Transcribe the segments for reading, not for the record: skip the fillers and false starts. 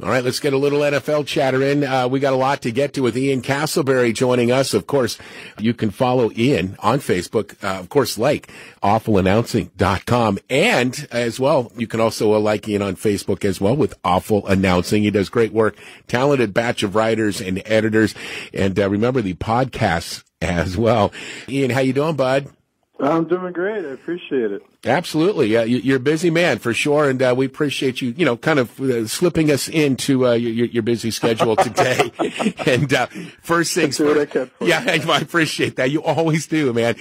All right, let's get a little NFL chatter in. We got a lot to get to with Ian Casselberry joining us. Of course, you can follow Ian on Facebook, of course, like awfulannouncing.com. And as well, you can also like Ian on Facebook as well with Awful Announcing. He does great work, talented batch of writers and editors. And remember the podcasts as well. Ian, how you doing, bud? I'm doing great. I appreciate it. Absolutely. You're a busy man for sure. And we appreciate you, kind of slipping us into your busy schedule today. And first things first. I appreciate that. You always do, man.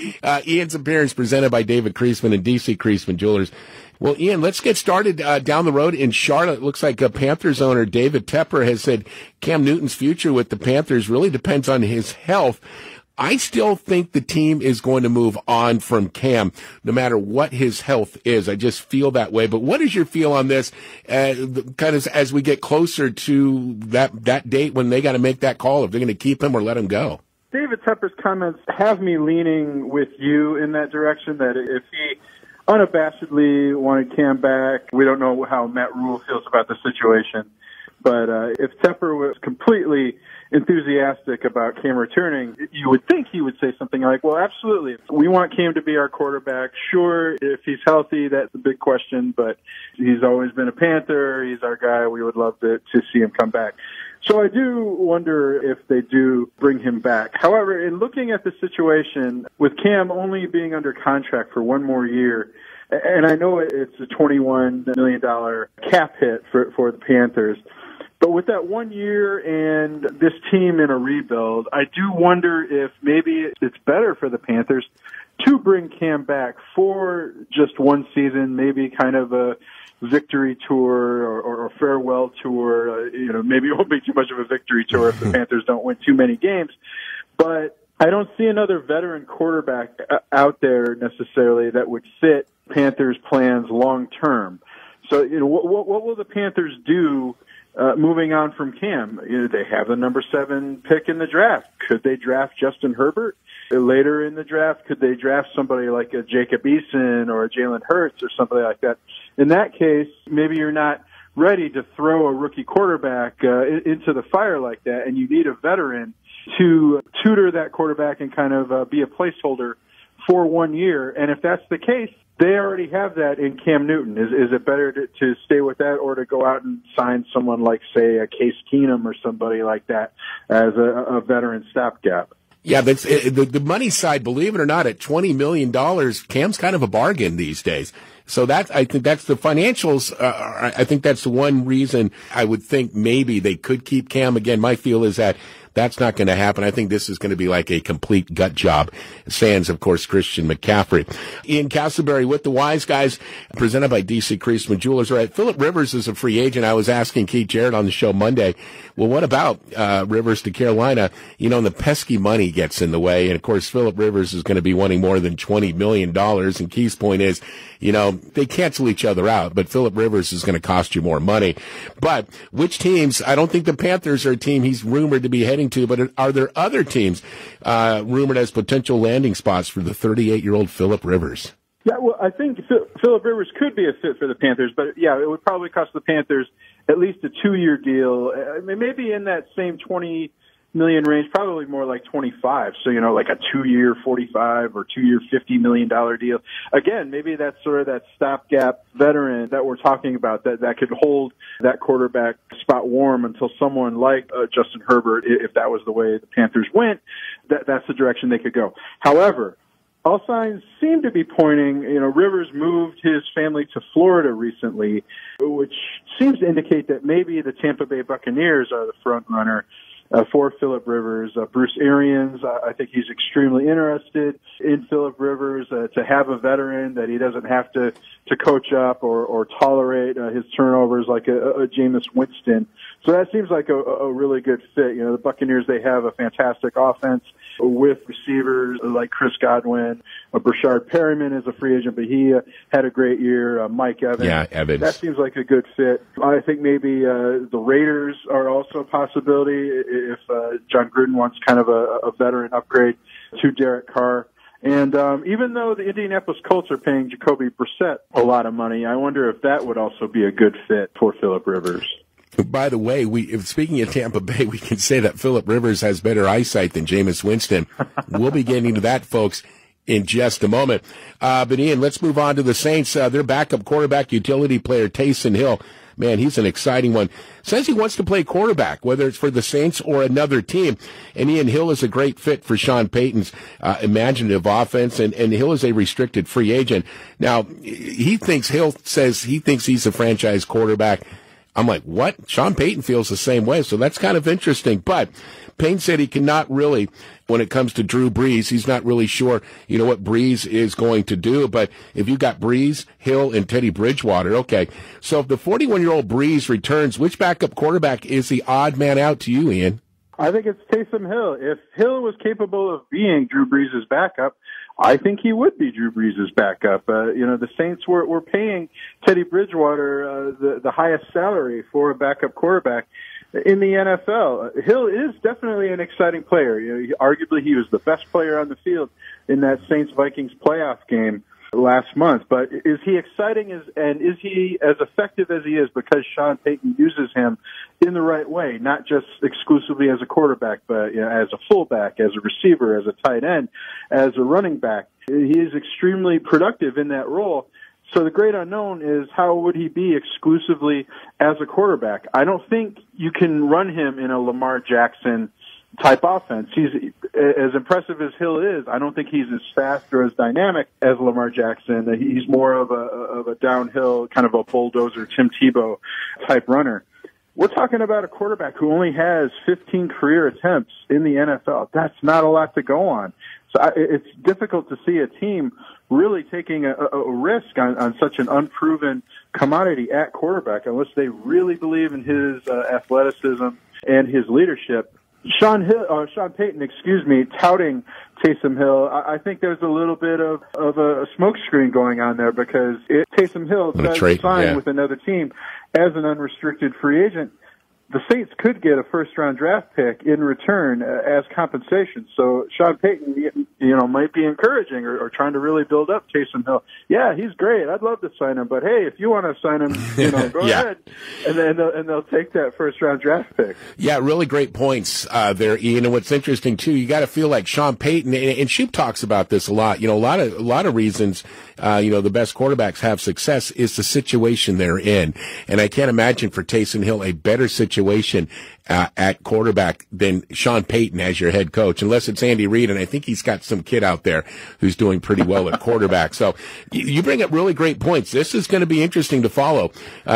Ian's appearance presented by David Kreisman and DC Kreisman Jewelers. Well, Ian, let's get started down the road in Charlotte. It looks like Panthers owner David Tepper has said Cam Newton's future with the Panthers really depends on his health. I still think the team is going to move on from Cam, no matter what his health is. I just feel that way. But what is your feel on this, kind of as we get closer to that date when they got to make that call if they're going to keep him or let him go? David Tepper's comments have me leaning with you in that direction, that if he unabashedly wanted Cam back, we don't know how Matt Rule feels about the situation. But if Tepper was completely enthusiastic about Cam returning, you would think he would say something like, well, absolutely. We want Cam to be our quarterback. Sure, if he's healthy, that's a big question, but he's always been a Panther. He's our guy. We would love to see him come back. So I do wonder if they do bring him back. However, in looking at the situation, with Cam only being under contract for one more year, and I know it's a $21 million cap hit for the Panthers, but with that 1 year and this team in a rebuild, I do wonder if maybe it's better for the Panthers to bring Cam back for just one season, maybe kind of a victory tour or a farewell tour. Maybe it won't be too much of a victory tour if the Panthers don't win too many games. But I don't see another veteran quarterback out there necessarily that would fit Panthers' plans long term. So, what will the Panthers do moving on from Cam? They have the number 7 pick in the draft. Could they draft Justin Herbert later in the draft? Could they draft somebody like a Jacob Eason or a Jalen Hurts or somebody like that? In that case, maybe you're not ready to throw a rookie quarterback into the fire like that, and you need a veteran to tutor that quarterback and kind of be a placeholder for 1 year. And if that's the case, they already have that in Cam Newton. Is it better to stay with that or to go out and sign someone like, say, a Case Keenum or somebody like that as a veteran stopgap? Yeah, that's the money side, believe it or not, at $20 million, Cam's kind of a bargain these days. So I think that's the financials. I think that's the one reason I would think maybe they could keep Cam. Again, my feel is that that's not going to happen. I think this is going to be like a complete gut job. Sans, of course, Christian McCaffrey. Ian Casselberry with the Wise Guys, presented by DC Kreisman Jewelers. All right, Phillip Rivers is a free agent. I was asking Keith Jarrett on the show Monday, well, what about Rivers to Carolina? And the pesky money gets in the way. And, of course, Phillip Rivers is going to be wanting more than $20 million. And Keith's point is, they cancel each other out, but Phillip Rivers is going to cost you more money. But which teams? I don't think the Panthers are a team he's rumored to be heading to, but are there other teams rumored as potential landing spots for the 38-year-old Phillip Rivers? Yeah, well, I think Phillip Rivers could be a fit for the Panthers, but yeah, it would probably cost the Panthers at least a 2-year deal. I mean, maybe in that same $20 million range, probably more like 25. So, like a 2-year $45 or 2-year $50 million deal. Again, maybe that's sort of that stopgap veteran that we're talking about that could hold that quarterback spot warm until someone like Justin Herbert, if that was the way the Panthers went, that's the direction they could go. However, all signs seem to be pointing, Rivers moved his family to Florida recently, which seems to indicate that maybe the Tampa Bay Buccaneers are the front runner for Phillip Rivers. Bruce Arians, I think he's extremely interested in Phillip Rivers to have a veteran that he doesn't have to coach up or tolerate his turnovers like a Jameis Winston. So that seems like a really good fit. The Buccaneers, they have a fantastic offense with receivers like Chris Godwin. Brashard Perryman is a free agent, but he had a great year. Mike Evans. Yeah, Evans. That seems like a good fit. I think maybe the Raiders are also a possibility if John Gruden wants kind of a veteran upgrade to Derek Carr. And even though the Indianapolis Colts are paying Jacoby Brissett a lot of money, I wonder if that would also be a good fit for Phillip Rivers. By the way, speaking of Tampa Bay, we can say that Phillip Rivers has better eyesight than Jameis Winston. We'll be getting to that, folks, in just a moment. But Ian, let's move on to the Saints. Their backup quarterback utility player, Taysom Hill. Man, he's an exciting one. Says he wants to play quarterback, whether it's for the Saints or another team. And Ian, Hill is a great fit for Sean Payton's imaginative offense, and Hill is a restricted free agent. Now, Hill says he thinks he's a franchise quarterback. I'm like, what? Sean Payton feels the same way, so that's kind of interesting. But Payton said he cannot really, when it comes to Drew Brees, he's not really sure, what Brees is going to do. But if you got Brees, Hill, and Teddy Bridgewater, okay. So if the 41-year-old Brees returns, which backup quarterback is the odd man out to you, Ian? I think it's Taysom Hill. If Hill was capable of being Drew Brees' backup, I think he would be Drew Brees' backup. The Saints were paying Teddy Bridgewater the highest salary for a backup quarterback in the NFL. Hill is definitely an exciting player. Arguably, he was the best player on the field in that Saints-Vikings playoff game last month. But is he exciting and is he as effective as he is because Sean Payton uses him in the right way, not just exclusively as a quarterback, but as a fullback, as a receiver, as a tight end, as a running back? He is extremely productive in that role. So the great unknown is how would he be exclusively as a quarterback? I don't think you can run him in a Lamar Jackson type offense. He's as impressive as Hill is. I don't think he's as fast or as dynamic as Lamar Jackson. He's more of a downhill, kind of a bulldozer, Tim Tebow type runner. We're talking about a quarterback who only has 15 career attempts in the NFL. That's not a lot to go on. So it's difficult to see a team really taking a risk on such an unproven commodity at quarterback unless they really believe in his athleticism and his leadership. Sean Payton, touting Taysom Hill. I think there's a little bit of a smokescreen going on there because Taysom Hill does sign with another team as an unrestricted free agent. The Saints could get a first-round draft pick in return as compensation. So Sean Payton, might be encouraging or trying to really build up Taysom Hill. Yeah, he's great. I'd love to sign him, but hey, if you want to sign him, go ahead. And then they'll take that first-round draft pick. Yeah, really great points there, Ian. And what's interesting too, you got to feel like Sean Payton, and Shoop talks about this a lot. A lot of reasons. The best quarterbacks have success is the situation they're in, and I can't imagine for Taysom Hill a better situation at quarterback than Sean Payton as your head coach, unless it's Andy Reid, and I think he's got some kid out there who's doing pretty well at quarterback. So you bring up really great points. This is going to be interesting to follow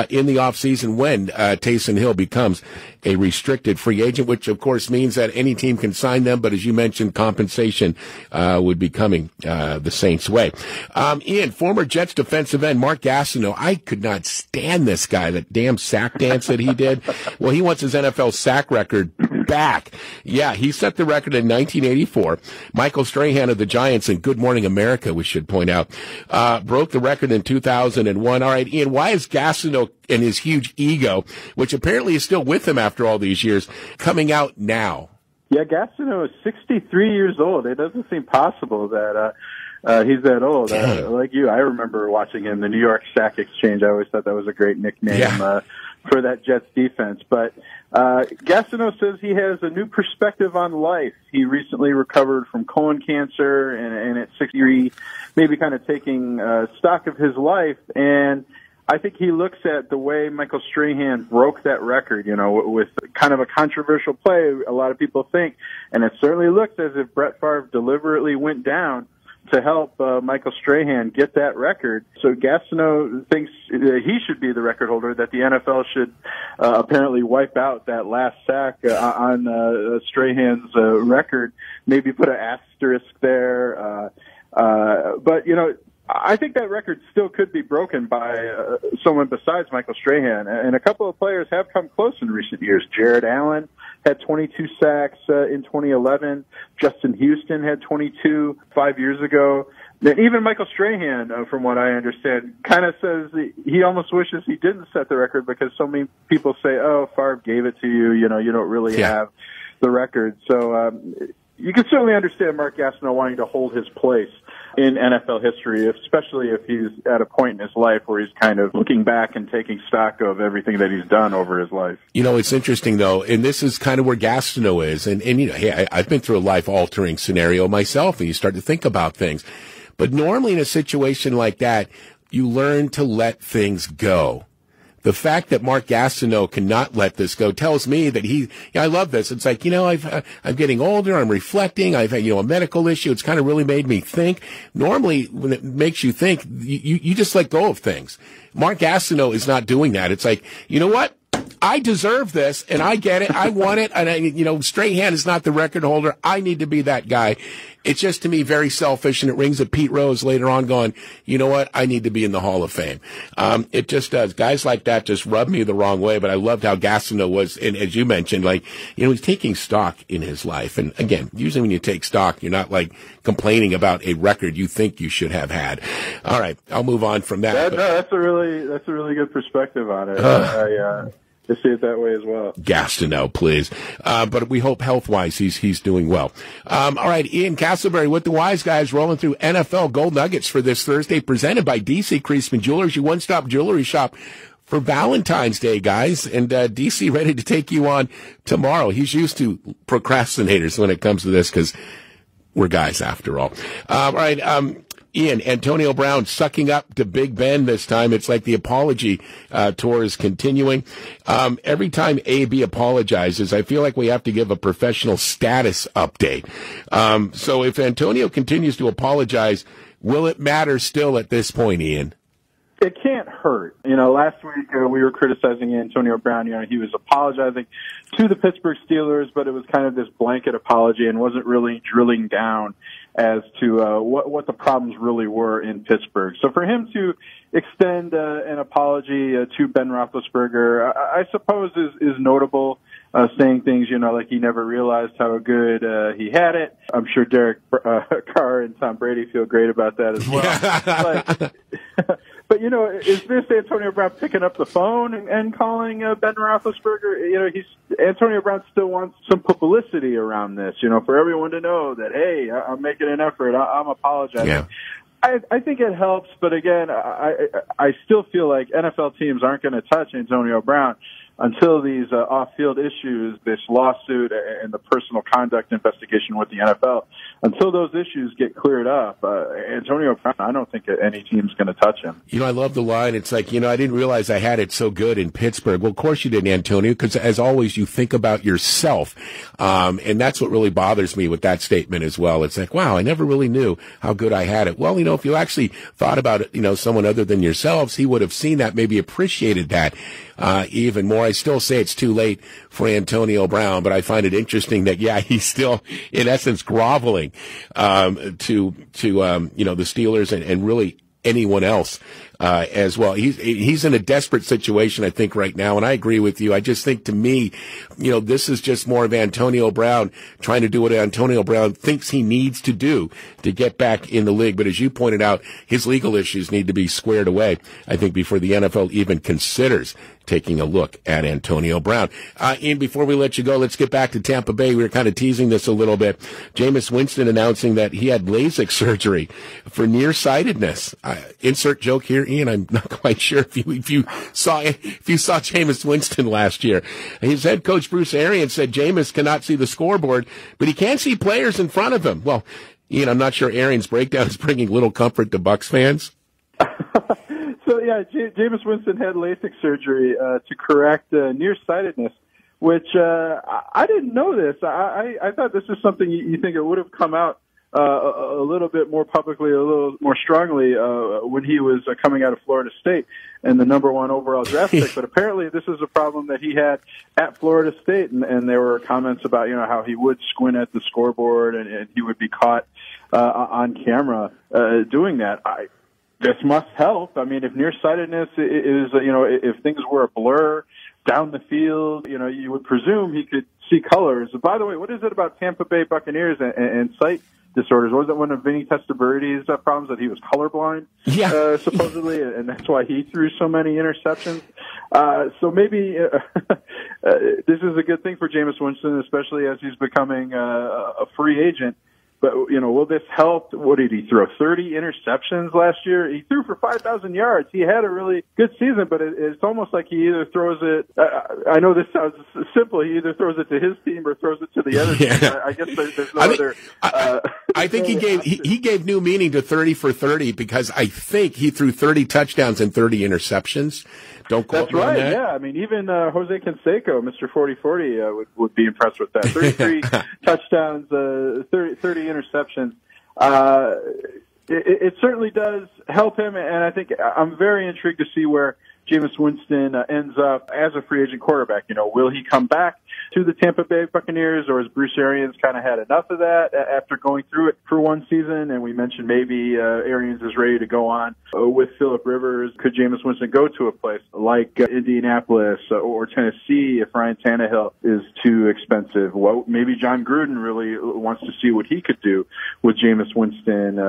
in the offseason when Taysom Hill becomes a restricted free agent, which of course means that any team can sign them, but as you mentioned, compensation would be coming the Saints' way. Ian, former Jets defensive end Mark Gastineau, I could not stand this guy, that damn sack dance that he did. Well, he wants his NFL sack record back. Yeah, he set the record in 1984. Michael Strahan of the Giants and Good Morning America, we should point out, broke the record in 2001. All right, Ian, why is Gastineau and his huge ego, which apparently is still with him after all these years, coming out now? Yeah, Gastineau is 63 years old. It doesn't seem possible that he's that old. Like you, I remember watching him, the New York Sack Exchange. I always thought that was a great nickname for that Jets defense. But Gastineau says he has a new perspective on life. He recently recovered from colon cancer, and at 63, maybe kind of taking stock of his life. And I think he looks at the way Michael Strahan broke that record, with kind of a controversial play, a lot of people think. And it certainly looks as if Brett Favre deliberately went down to help Michael Strahan get that record. So Gastineau thinks he should be the record holder, that the NFL should apparently wipe out that last sack on Strahan's record, maybe put an asterisk there. But, I think that record still could be broken by someone besides Michael Strahan. And a couple of players have come close in recent years. Jared Allen had 22 sacks in 2011. Justin Houston had 22 5 years ago. And even Michael Strahan, from what I understand, kind of says he almost wishes he didn't set the record because so many people say, oh, Favre gave it to you. You don't really have the record. So you can certainly understand Mark Gastineau wanting to hold his place in NFL history, especially if he's at a point in his life where he's kind of looking back and taking stock of everything that he's done over his life. You know, it's interesting, though, and this is kind of where Gastineau is. And you know, hey, I've been through a life-altering scenario myself, and you start to think about things. But normally in a situation like that, you learn to let things go. The fact that Mark Gastineau cannot let this go tells me that I love this. It's like, you know, I'm getting older. I'm reflecting. I've had, a medical issue. It's kind of really made me think. Normally, when it makes you think, you just let go of things. Mark Gastineau is not doing that. It's like, you know what? I deserve this, and I get it. I want it, and Strahan is not the record holder. I need to be that guy. It's just, to me, very selfish, and it rings at Pete Rose later on going, you know what? I need to be in the Hall of Fame. It just does. Guys like that just rub me the wrong way, but I loved how Gastineau was, and as you mentioned, he's taking stock in his life. And again, usually when you take stock, you're not complaining about a record you think you should have had. All right, I'll move on from that. That's a really good perspective on it. To see it that way as well. Gastineau, please. But we hope health-wise he's doing well. All right, Ian Casselberry with the Wise Guys rolling through NFL Gold Nuggets for this Thursday, presented by DC Creasman Jewelers, your one-stop jewelry shop for Valentine's Day, guys. And DC ready to take you on tomorrow. He's used to procrastinators when it comes to this because we're guys after all. All right, Ian, Antonio Brown sucking up to Big Ben this time. It's like the apology tour is continuing. Every time AB apologizes, I feel like we have to give a professional status update. So if Antonio continues to apologize, will it matter still at this point, Ian? It can't hurt. Last week we were criticizing Antonio Brown. He was apologizing to the Pittsburgh Steelers, but it was kind of this blanket apology and wasn't really drilling down as to what the problems really were in Pittsburgh. So for him to extend an apology to Ben Roethlisberger, I suppose is notable, saying things, like he never realized how good he had it. I'm sure Derek Carr and Tom Brady feel great about that as well. But, is this Antonio Brown picking up the phone and calling Ben Roethlisberger? Antonio Brown still wants some publicity around this, for everyone to know that, hey, I'm making an effort. I'm apologizing. Yeah. I think it helps, but again, I still feel like NFL teams aren't going to touch Antonio Brown until these off-field issues, this lawsuit and the personal conduct investigation with the NFL, until those issues get cleared up, Antonio Brown, I don't think any team's going to touch him. I love the line. It's like, I didn't realize I had it so good in Pittsburgh. Well, of course you didn't, Antonio, because as always, you think about yourself. And that's what really bothers me with that statement as well. It's like, wow, I never really knew how good I had it. Well, if you actually thought about it, someone other than yourselves, he would have seen that, maybe appreciated that even more. I still say it's too late for Antonio Brown, but I find it interesting that, he's still, in essence, groveling to the Steelers and really anyone else as well. He's in a desperate situation, I think, right now, and I agree with you. I just think, to me, this is just more of Antonio Brown trying to do what Antonio Brown thinks he needs to do to get back in the league. But as you pointed out, his legal issues need to be squared away, I think, before the NFL even considers taking a look at Antonio Brown. Ian, before we let you go, let's get back to Tampa Bay. We were kind of teasing this a little bit. Jameis Winston announcing that he had LASIK surgery for nearsightedness. Insert joke here, Ian. I'm not quite sure if you saw Jameis Winston last year. His head coach Bruce Arians said Jameis cannot see the scoreboard, but he can see players in front of him. Well, Ian, I'm not sure Arians' breakdown is bringing little comfort to Bucs fans. So, Jameis Winston had LASIK surgery to correct nearsightedness, which I didn't know this. I thought this is something you think it would have come out a little bit more publicly, a little more strongly when he was coming out of Florida State and the number one overall draft pick. But apparently this is a problem that he had at Florida State, and there were comments about how he would squint at the scoreboard and he would be caught on camera doing that. This must help. I mean, if nearsightedness is, if things were a blur down the field, you would presume he could see colors. By the way, what is it about Tampa Bay Buccaneers and sight disorders? Was it one of Vinny Testaverde's problems that he was colorblind, supposedly, and that's why he threw so many interceptions? So maybe this is a good thing for Jameis Winston, especially as he's becoming a free agent. But, will this help? What did he throw? 30 interceptions last year? He threw for 5,000 yards. He had a really good season, but it's almost like he either throws it, I know this sounds simple, he either throws it to his team or throws it to the other team. I guess there's no other. I think he gave new meaning to 30 for 30 because I think he threw 30 touchdowns and 30 interceptions. Don't quote That's me on right. that. Yeah, I mean, even Jose Canseco, Mr. 40-40, would be impressed with that. 33 touchdowns, 30 interceptions. It certainly does help him, and I think I'm very intrigued to see where Jameis Winston ends up as a free agent quarterback. Will he come back to the Tampa Bay Buccaneers, or has Bruce Arians kind of had enough of that after going through it for one season? And we mentioned maybe Arians is ready to go on with Phillip Rivers. Could Jameis Winston go to a place like Indianapolis or Tennessee if Ryan Tannehill is too expensive? Well, maybe John Gruden really wants to see what he could do with Jameis Winston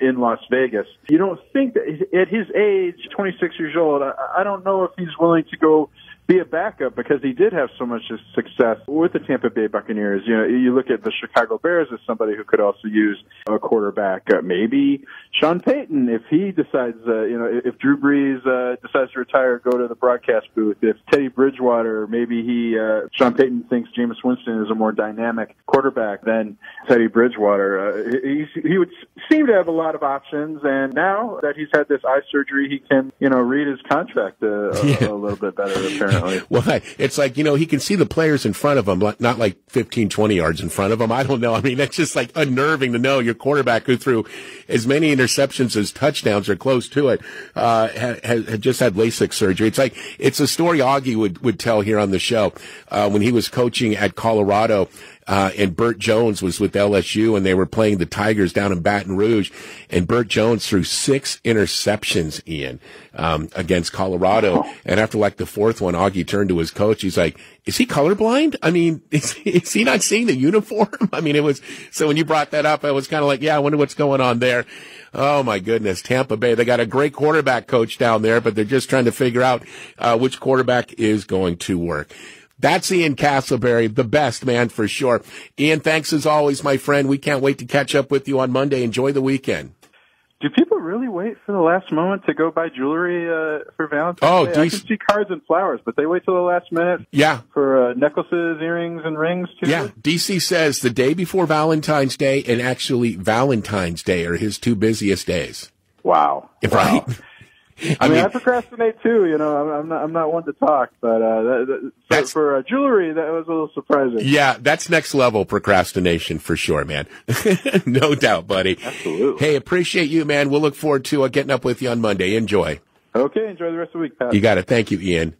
in Las Vegas. You don't think that at his age, 26 years old, I don't know if he's willing to go be a backup because he did have so much success with the Tampa Bay Buccaneers. You look at the Chicago Bears as somebody who could also use a quarterback. Maybe Sean Payton, if he decides, if Drew Brees decides to retire, go to the broadcast booth. If Teddy Bridgewater, maybe Sean Payton thinks Jameis Winston is a more dynamic quarterback than Teddy Bridgewater. He would seem to have a lot of options, and now that he's had this eye surgery, he can, read his contract a little bit better, apparently. Well, it's like, he can see the players in front of him, not like 15, 20 yards in front of him. I don't know. I mean, that's just like unnerving to know your quarterback who threw as many interceptions as touchdowns or close to it, had just had LASIK surgery. It's a story Augie would tell here on the show, when he was coaching at Colorado. And Burt Jones was with LSU, and they were playing the Tigers down in Baton Rouge. And Burt Jones threw 6 interceptions, Ian, against Colorado. And after like the 4th one, Augie turned to his coach. He's like, "Is he colorblind? I mean, is he not seeing the uniform?" I mean, so when you brought that up, I was kind of like, yeah, I wonder what's going on there. Oh my goodness, Tampa Bay. They got a great quarterback coach down there, but they're just trying to figure out, which quarterback is going to work. That's Ian Casselberry, the best man for sure. Ian, thanks as always, my friend. We can't wait to catch up with you on Monday. Enjoy the weekend. Do people really wait for the last moment to go buy jewelry for Valentine's Day? I can see cards and flowers, but they wait till the last minute for necklaces, earrings, and rings, too? Yeah, DC says the day before Valentine's Day and actually Valentine's Day are his 2 busiest days. Wow. Right? Wow. I mean, I procrastinate too. I'm not one to talk, but for jewelry, that was a little surprising. Yeah, that's next level procrastination for sure, man. No doubt, buddy. Absolutely. Hey, appreciate you, man. We'll look forward to getting up with you on Monday. Enjoy. Okay, enjoy the rest of the week, Pat. You got it. Thank you, Ian.